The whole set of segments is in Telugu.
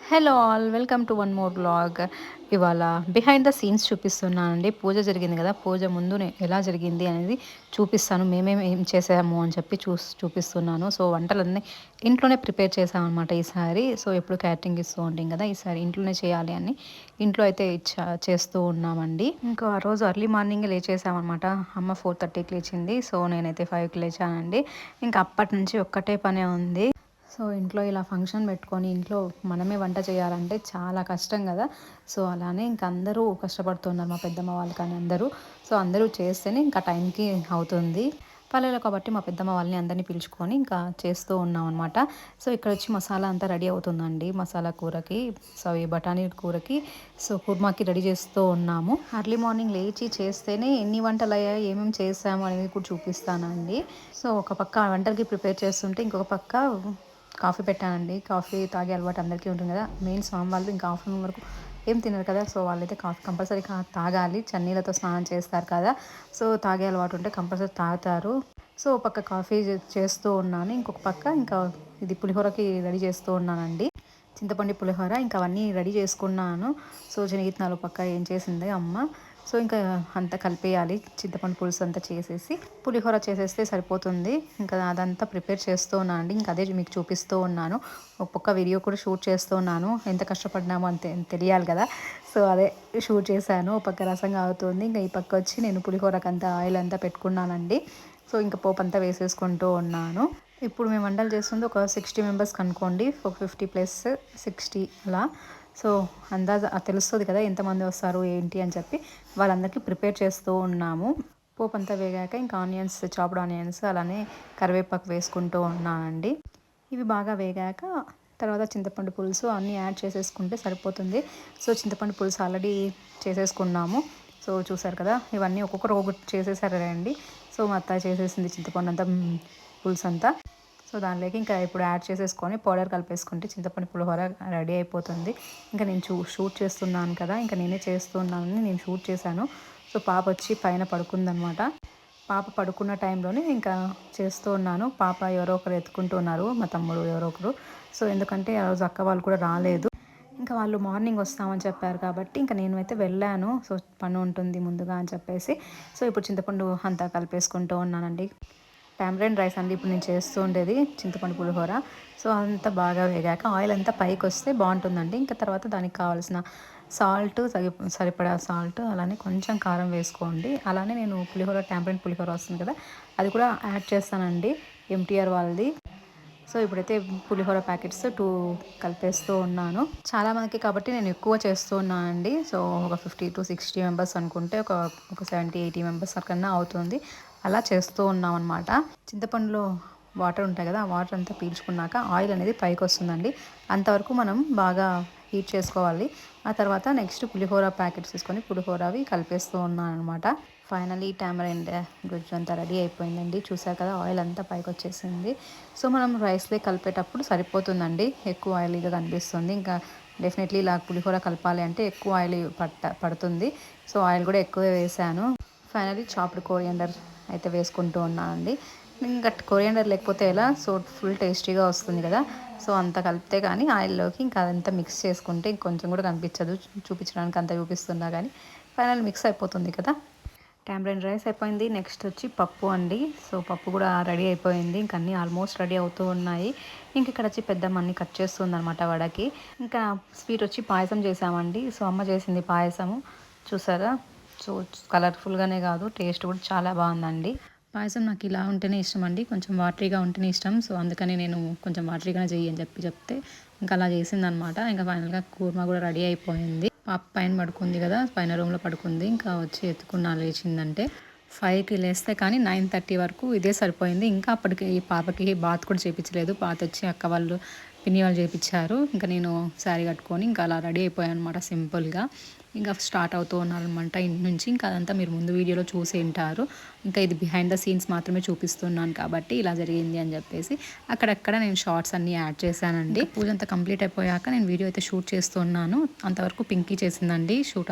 Hello all welcome to one more blog. ఇవాళ బిహైండ్ ద సీన్స్ చూపిస్తున్నానండి. పూజ జరిగింది కదా, పూజ ముందు ఎలా జరిగింది అనేది చూపిస్తాను. మేమేమి ఏం చేసాము అని చెప్పి చూపిస్తున్నాను. సో వంటలన్నీ ఇంట్లోనే ప్రిపేర్ చేసామన్నమాట ఈసారి. సో ఎప్పుడు క్యాటరింగ్ ఇస్తూ ఉంటాం కదా, ఈసారి ఇంట్లోనే చేయాలి అని ఇంట్లో అయితే చేస్తూ ఉన్నామండి. ఇంకా ఆ రోజు ఎర్లీ మార్నింగ్ లేచేసామన్నమాట. అమ్మ 4:30కి లేచింది. సో నేనైతే 5కి లేచానండి. ఇంకా అప్పటి నుంచి ఒక్కటే పనే ఉంది. సో ఇంట్లో ఇలా ఫంక్షన్ పెట్టుకొని ఇంట్లో మనమే వంట చేయాలంటే చాలా కష్టం కదా. సో అలానే ఇంకా అందరూ కష్టపడుతున్నారు, మా పెద్దమ్మ వాళ్ళు కానీ అందరూ. సో అందరూ చేస్తేనే ఇంకా టైంకి అవుతుంది. పల్లెలో కాబట్టి మా పెద్దమ్మ వాళ్ళని అందరినీ పిలుచుకొని ఇంకా చేస్తూ ఉన్నాం అనమాట. సో ఇక్కడ వచ్చి మసాలా అంతా రెడీ అవుతుందండి, మసాలా కూరకి. సో ఈ బఠానీ కూరకి, సో కుర్మాకి రెడీ చేస్తూ ఉన్నాము. అర్లీ మార్నింగ్ లేచి చేస్తేనే ఎన్ని వంటలు అయ్యాయి, ఏమేమి చేసాము అనేది కూడా చూపిస్తానండి. సో ఒక పక్క వంటలకి ప్రిపేర్ చేస్తుంటే ఇంకొక పక్క కాఫీ పెట్టానండి. కాఫీ తాగే అలవాటు అందరికీ ఉంటుంది కదా. మెయిన్ స్వామి వాళ్ళు ఇంకా ఆఫ్టర్నూన్ వరకు ఏం తినరు కదా. సో వాళ్ళైతే కాఫీ కంపల్సరీ తాగాలి, చన్నీళ్ళతో స్నానం చేస్తారు కదా. సో తాగే అలవాటు ఉంటే కంపల్సరీ తాగుతారు. సో ఒక పక్క కాఫీ చేస్తూ ఉన్నాను, ఇంకొక పక్క ఇంకా ఇది పులిహోరకి రెడీ చేస్తూ ఉన్నానండి. చింతపండు పులిహోర ఇంకా అవన్నీ రెడీ చేసుకున్నాను. సో శనగిత్తనాలు పక్క ఏం చేసింది అమ్మ. సో ఇంకా అంతా కలిపేయాలి, చింతపండు పులుసు అంతా చేసేసి పులిహోర చేసేస్తే సరిపోతుంది. ఇంకా అదంతా ప్రిపేర్ చేస్తూ ఉన్నాను అండి. ఇంకా అదే మీకు చూపిస్తూ ఉన్నాను. ఒక పక్క వీడియో కూడా షూట్ చేస్తూ ఉన్నాను, ఎంత కష్టపడినామో అంతే తెలియాలి కదా. సో అదే షూట్ చేశాను. ఒక పక్క రసం అవుతుంది, ఇంకా ఈ పక్క వచ్చి నేను పులిహోరకి అంతా ఆయిల్ అంతా పెట్టుకున్నానండి. సో ఇంకా పోపు అంతా వేసేసుకుంటూ ఉన్నాను. ఇప్పుడు మేము వంటలు చేస్తుంది ఒక 60 మెంబర్స్కి అనుకోండి, ఒక 50+60 అలా. సో అందాజ తెలుస్తుంది కదా ఎంతమంది వస్తారు ఏంటి అని చెప్పి వాళ్ళందరికీ ప్రిపేర్ చేస్తూ ఉన్నాము. పోపు అంతా వేగాక ఇంకా ఆనియన్స్, చాప్డ్ ఆనియన్స్ అలానే కరివేపాకు వేసుకుంటూ ఉన్నానండి. ఇవి బాగా వేగాక తర్వాత చింతపండు పులుసు అన్నీ యాడ్ చేసేసుకుంటే సరిపోతుంది. సో చింతపండు పులుసు ఆల్రెడీ చేసేసుకున్నాము. సో చూసారు కదా, ఇవన్నీ ఒక్కొక్కరు ఒక్కొక్కటి చేసేసారు అండి. సో మా అత్త చేసేసింది చింతపండు అంతా, పులుసు అంతా. సో దానిలోకి ఇంకా ఇప్పుడు యాడ్ చేసేసుకొని పౌడర్ కలిపేసుకుంటే చింతపండు పులిహోర రెడీ అయిపోతుంది. ఇంకా నేను షూట్ చేస్తున్నాను కదా, ఇంకా నేనే చేస్తున్నానని నేను షూట్ చేశాను. సో పాప వచ్చి పైన పడుకుందనమాట. పాప పడుకున్న టైంలోనే ఇంకా చేస్తూ ఉన్నాను. పాప ఎవరో ఒకరు ఎత్తుకుంటూ ఉన్నారు, మా తమ్ముడు ఎవరో ఒకరు. సో ఎందుకంటే ఆ రోజు అక్క వాళ్ళు కూడా రాలేదు. ఇంకా వాళ్ళు మార్నింగ్ వస్తామని చెప్పారు కాబట్టి ఇంకా నేను అయితే వెళ్ళాను. సో పని ఉంటుంది ముందుగా అని చెప్పేసి. సో ఇప్పుడు చింతపండు అంతా కలిపేసుకుంటూ ఉన్నానండి. టామరైన్ రైస్ అండి ఇప్పుడు నేను చేస్తూ ఉండేది, చింతపండు పులిహోర. సో అంతా బాగా వేగాక ఆయిల్ అంతా పైకి వస్తే బాగుంటుందండి. ఇంకా తర్వాత దానికి కావాల్సిన సాల్ట్, సరిపడా సాల్ట్, అలానే కొంచెం కారం వేసుకోండి. అలానే నేను పులిహోర, టామరైన్ పులిహోర వస్తుంది కదా, అది కూడా యాడ్ చేస్తానండి, ఎంటీఆర్ వాళ్ళది. సో ఇప్పుడైతే పులిహోర ప్యాకెట్స్ 2 కలిపేస్తూ ఉన్నాను. చాలామందికి కాబట్టి నేను ఎక్కువ చేస్తూ ఉన్నానండి. సో ఒక 50-60 మెంబర్స్ అనుకుంటే ఒక 70-80 మెంబర్స్ కన్నా అవుతుంది. అలా చేస్తూ ఉన్నాం అనమాట. చింతపండులో వాటర్ ఉంటాయి కదా, ఆ వాటర్ అంతా పీల్చుకున్నాక ఆయిల్ అనేది పైకి వస్తుందండి. అంతవరకు మనం బాగా హీట్ చేసుకోవాలి. ఆ తర్వాత నెక్స్ట్ పులిహోర ప్యాకెట్స్ తీసుకొని పులిహోరవి కలిపేస్తూ ఉన్నాను అనమాట. ఫైనలీ టామరైండ్ గుజ్జు అంతా రెడీ అయిపోయిందండి. చూసారు కదా, ఆయిల్ అంతా పైకి వచ్చేసింది. సో మనం రైస్లో కలిపేటప్పుడు సరిపోతుందండి, ఎక్కువ ఆయిల్గా కనిపిస్తుంది. ఇంకా డెఫినెట్లీ ఇలా పులిహోర కలపాలి అంటే ఎక్కువ ఆయిల్ పడుతుంది. సో ఆయిల్ కూడా ఎక్కువే వేసాను. ఫైనలీ చాప్డ్ కోరియండర్ అయితే వేసుకుంటూ ఉన్నానండి. ఇంకా కొరియాండర్ లేకపోతే ఎలా, సో ఫుల్ టేస్టీగా వస్తుంది కదా. సో అంత కలిపితే కానీ ఆయిల్లోకి ఇంకా అదంతా మిక్స్ చేసుకుంటే ఇంకొంచెం కూడా కనిపించదు, చూపించడానికి అంత చూపిస్తున్నా కానీ ఫైనల్ మిక్స్ అయిపోతుంది కదా. టామరైన్ రైస్ అయిపోయింది. నెక్స్ట్ వచ్చి పప్పు అండి. సో పప్పు కూడా రెడీ అయిపోయింది. ఇంక అన్నీ ఆల్మోస్ట్ రెడీ అవుతూ ఉన్నాయి. ఇంక ఇక్కడ వచ్చి పెద్దమ్మ అన్ని కట్ చేస్తుంది అనమాట వడకి. ఇంకా స్వీట్ వచ్చి పాయసం చేసామండి. సో అమ్మ చేసింది పాయసము, చూసారా. సో కలర్ఫుల్గానే కాదు, టేస్ట్ కూడా చాలా బాగుందండి. పాయసం నాకు ఇలా ఉంటేనే ఇష్టం అండి, కొంచెం వాటరీగా ఉంటేనే ఇష్టం. సో అందుకని నేను కొంచెం వాటరీగానే చెయ్యి అని చెప్తే ఇంకా అలా చేసిందనమాట. ఇంకా ఫైనల్గా కూర్మా కూడా రెడీ అయిపోయింది. పాప పైన పడుకుంది కదా, పైన రూమ్లో పడుకుంది. ఇంకా వచ్చి ఎత్తుకున్నా లేచిందంటే. 5కి లేస్తే కానీ 9:30 వరకు ఇదే సరిపోయింది. ఇంకా అప్పటికి ఈ పాపకి బాత్ కూడా చేయించలేదు. బాత్ వచ్చి అక్క వాళ్ళు, పిన్ని వాళ్ళు చేయించారు. ఇంకా నేను శారీ కట్టుకొని ఇంకా అలా రెడీ అయిపోయాను అనమాట సింపుల్గా. ఇంకా స్టార్ట్ అవుతూ ఉన్నారనమాట ఇంటి నుంచి. ఇంకా అదంతా మీరు ముందు వీడియోలో చూసి ఉంటారు. ఇంకా ఇది బిహైండ్ ద సీన్స్ మాత్రమే చూపిస్తున్నాను కాబట్టి ఇలా జరిగింది అని చెప్పేసి అక్కడక్కడ నేను షార్ట్స్ అన్నీ యాడ్ చేశానండి. పూజ అంతా కంప్లీట్ అయిపోయాక నేను వీడియో అయితే షూట్ చేస్తున్నాను. అంతవరకు పింకీ చేసిందండి షూట్.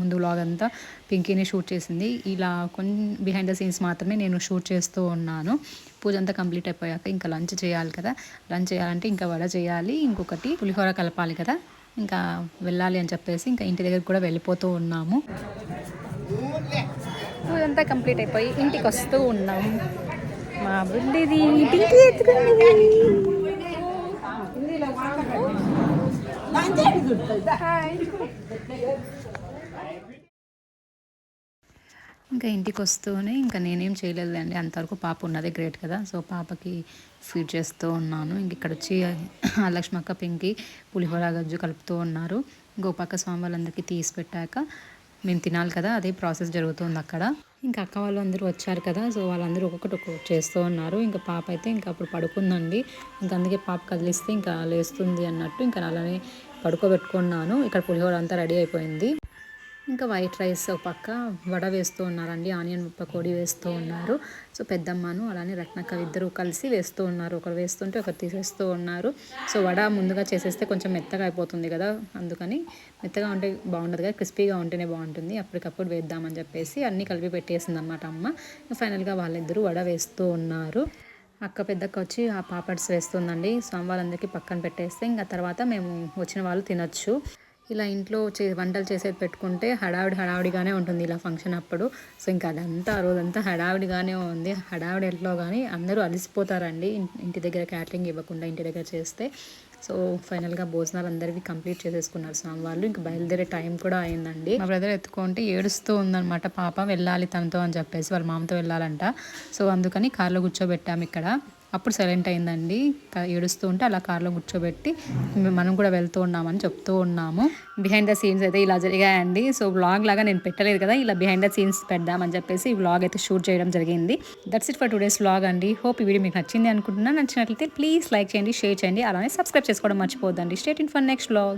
ముందు వ్లాగ్ అంతా పింకీని షూట్ చేసింది. ఇలా కొన్ని బిహైండ్ ద సీన్స్ మాత్రమే నేను షూట్ చేస్తూ ఉన్నాను. పూజ అంతా కంప్లీట్ అయిపోయాక ఇంకా లంచ్ చేయాలి కదా. లంచ్ చేయాలంటే ఇంకా వడ చేయాలి, ఇంకొకటి పులిహోర కలపాలి కదా. ఇంకా వెళ్ళాలి అని చెప్పేసి ఇంకా ఇంటి దగ్గర కూడా వెళ్ళిపోతూ ఉన్నాము. పూజ అంతా కంప్లీట్ అయిపోయి ఇంటికి వస్తూ ఉన్నాము. మా బుడ్డిది టింకి ఎత్తుకుంది. ఇంకా ఇంటికి వస్తూనే ఇంకా నేనేం చేయలేదండి, అంతవరకు పాప ఉన్నదే గ్రేట్ కదా. సో పాపకి ఫీడ్ చేస్తూ ఉన్నాను. ఇంక ఇక్కడ వచ్చి లక్ష్మక్క పింకి పులిహోర గజ్జు కలుపుతూ ఉన్నారు. ఇంకో పక్క స్వామి వాళ్ళందరికీ తీసి పెట్టాక మేము తినాలి కదా, అదే ప్రాసెస్ జరుగుతుంది అక్కడ. ఇంకా అక్క వాళ్ళు అందరూ వచ్చారు కదా, సో వాళ్ళందరూ ఒక్కొక్కటి చేస్తూ ఉన్నారు. ఇంకా పాప అయితే ఇంకా అప్పుడు పడుకుందండి. ఇంకా అందుకే పాప కదిలిస్తే ఇంకా లేస్తుంది అన్నట్టు ఇంకా అలానే పడుకోబెట్టుకున్నాను. ఇక్కడ పులిహోర అంతా రెడీ అయిపోయింది. ఇంకా వైట్ రైస్ ఒక పక్క వడ వేస్తూ ఉన్నారండి, ఆనియన్ పకోడీ వేస్తూ ఉన్నారు. సో పెద్దమ్మను అలానే రత్నక్క ఇద్దరు కలిసి వేస్తూ ఉన్నారు. ఒకరు వేస్తుంటే ఒకరు తీసేస్తూ ఉన్నారు. సో వడ ముందుగా చేసేస్తే కొంచెం మెత్తగా అయిపోతుంది కదా, అందుకని మెత్తగా ఉంటే బాగుండదు కదా, క్రిస్పీగా ఉంటేనే బాగుంటుంది. అప్పటికప్పుడు వేద్దామని చెప్పేసి అన్నీ కలిపి పెట్టేసింది అనమాట అమ్మ. ఫైనల్గా వాళ్ళిద్దరూ వడ వేస్తూ ఉన్నారు. అక్క పెద్దక్క వచ్చి ఆ పాపడ్స్ వేస్తుందండి. స్వామి వాళ్ళందరికీ పక్కన పెట్టేస్తే ఇంకా తర్వాత మేము వచ్చిన వాళ్ళు తినొచ్చు. ఇలా ఇంట్లో వంటలు చేసేది పెట్టుకుంటే హడావిడిగానే ఉంటుంది ఇలా ఫంక్షన్ అప్పుడు. సో ఇంకా అదంతా ఆ రోజంతా హడావిడిగానే ఉంది. హడావిడి ఎట్లో కానీ అందరూ అలసిపోతారండి ఇంటి దగ్గర క్యాటరింగ్ ఇవ్వకుండా ఇంటి దగ్గర చేస్తే. సో ఫైనల్గా భోజనాలు అందరివి కంప్లీట్ చేసేసుకున్నారు స్వామి వాళ్ళు. ఇంకా బయలుదేరే టైం కూడా అయిందండి. మా బ్రదర్ ఎత్తుకుంటే ఏడుస్తూ ఉందన్నమాట పాప, వెళ్ళాలి తనతో అని చెప్పేసి, వాళ్ళ మామతో వెళ్ళాలంట. సో అందుకని కార్లో కూర్చోబెట్టాము ఇక్కడ. అప్పుడు సైలెంట్ అయిందండి, ఏడుస్తూ ఉంటే అలా కార్లో కూర్చోబెట్టి మనం కూడా వెళ్తూ ఉన్నామని చెప్తూ ఉన్నాము. బిహైండ్ ద సీన్స్ అయితే ఇలా జరిగాయండి. సో వ్లాగ్ లాగా నేను పెట్టలేదు కదా, ఇలా బిహైండ్ ద సీన్స్ పెడదామని చెప్పేసి ఈ వ్లాగ్ అయితే షూట్ చేయడం జరిగింది. That's it for today's vlog అండి. హోప్ ఈ వీడియో మీకు నచ్చింది అనుకుంటున్నాను. నచ్చినట్లయితే ప్లీజ్ లైక్ చేయండి, షేర్ చేయండి, అలానే సబ్స్క్రైబ్ చేసుకోవడం మర్చిపోద్దండి. Stay tuned for next vlog.